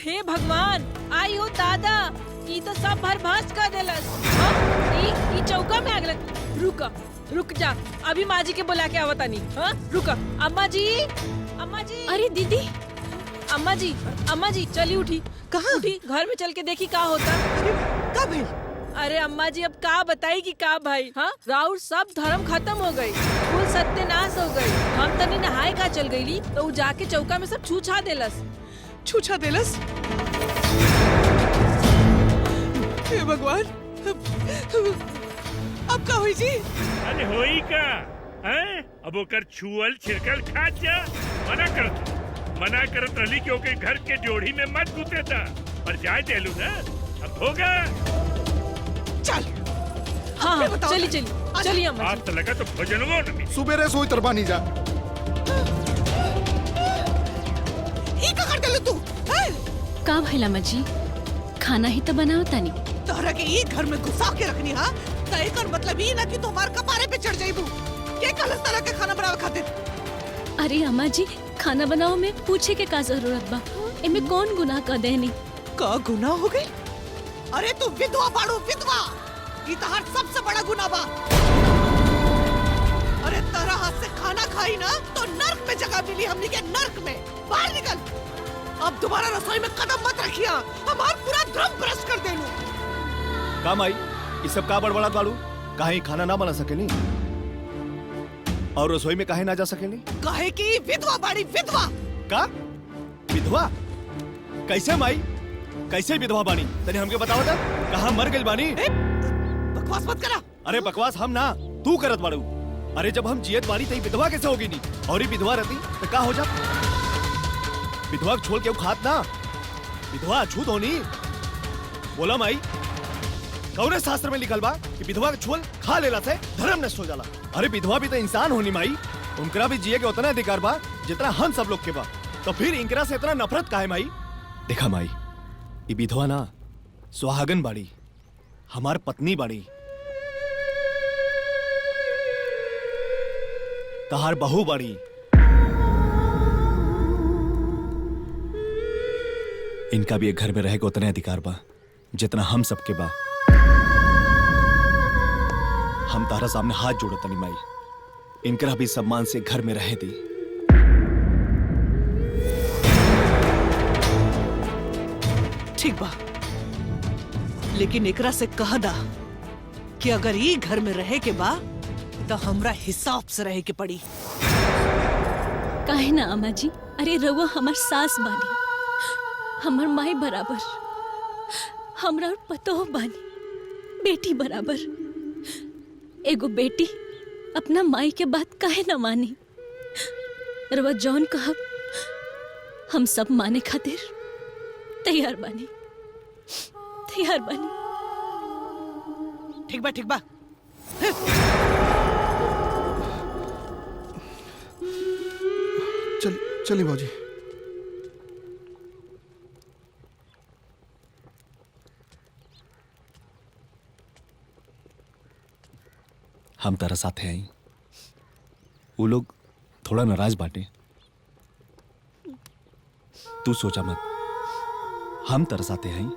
हे भगवान, आई हो दादा, ई तो सब भरभास कर देलस। हाँ? ई चौका में आग लग। रुक जा, अभी माँ जी के बुला के आवता नहीं। हाँ रुक, अम्मा जी। अरे दीदी, अम्मा जी चली उठी। कहाँ? उठी, घर में चल के देखी का होता। अरे का भाई? अरे अम्मा जी अब का बताई कि का भाई। हाँ राउर सब धर्म खत्म हो गई, कुल सत्यानाश हो गई। हम तनी नहाए का चल गईली तो उ जाके चौका में सब छूछा देलस। छूछा देलस? हे भगवान, अब का हुई जी? अरे होई का? हैं? अब ओकर छुअल छिड़कल खा जा। मना करत रही क्योंकि घर के जोड़ी में मत घुसे था, पर जाए देलू ना, अब होगा। चल। हाँ बताओ। चली अम्मा आप तो लगा तो भोजनवो न मिली। सुबेरे सोई तरबानी जा। ई का कर देलू तू? हैं? का भइल अम्मा जी? खाना ही तो बनाओ तानी। तोहरा के ई घर में घुसा के रखनी हा, त एकर मतलब ई ना कि तुम्हार कपारे पे चढ़ जाइबू। के कहलस तरह के खाना बनावे खातिर? अरे अम्मा जी, खाना बनाओ में पूछे के का जरूरत बा? एमे कौन गुनाह कर देनी? का गुनाह हो गई? अरे तू विधवा बाड़ू, विधवा। ई तहार सबसे बड़ा गुनाह बा। अरे तेरा हाथ से खाना खाई ना तो नर्क में जगह मिली हमनी के, नर्क में। बाहर निकल। अब दोबारा रसोई में कदम मत रखिया, हमार पूरा धर्म भ्रष्ट कर देलू। का माई, ये सब का बड़बड़ा बाड़ू? काहे खाना ना बना सकेनी और रसोई में काहे ना जा सकेनी? काहे की विधवा बाड़ी, विधवा। का विधवा? कैसे माई, कैसे विधवा बानी? तने हमके बताओ था, कहाँ मर गई बानी? बकवास मत करा। अरे बकवास हम ना, तू करत बाड़ू। अरे जब हम जियत बानी तई विधवा कैसे होगी नी? और ये विधवा रहती तो का हो जा? विधवा छोड़ के खात ना, विधवा अछूत होनी। बोला माई, कौने शास्त्र में लिखल बा कि विधवा के छुअल खा लेला से धर्म नष्ट हो जाला? अरे विधवा भी तो इंसान होनी माई, उनकरा भी जिए के उतना अधिकार बा जितना हम सब लोग के बा। तो फिर इनकरा से इतना नफरत काहे माई? देखा माई, ये विधवा ना सुहागन बाड़ी, हमार पत्नी बाड़ी, तहार बहू बाड़ी। इनका भी एक घर में रहेगा उतने अधिकार बा जितना हम सबके बा। हम तारा सामने हाथ जोड़ो तनी माई, इनकरा भी सम्मान से घर में रहे दी। ठीक बा, लेकिन एकरा से कह दा कि अगर ये घर में रहे के बा तो हमरा हिसाब से रहे के पड़ी। काहे ना अम्मा जी? अरे रउआ हमार सास बानी, हमार माई बराबर, हमरा और पतोह बानी, बेटी बराबर। एगो बेटी अपना माई के बात काहे ना मानी? रउआ जौन कहब हम सब माने खातिर तैयार बानी। ठीक बा, ठीक बा। चली बाजी। हम तारा साथे आई, वो लोग थोड़ा नाराज बाटे। तू सोचा मत, हम तारा साथे आई।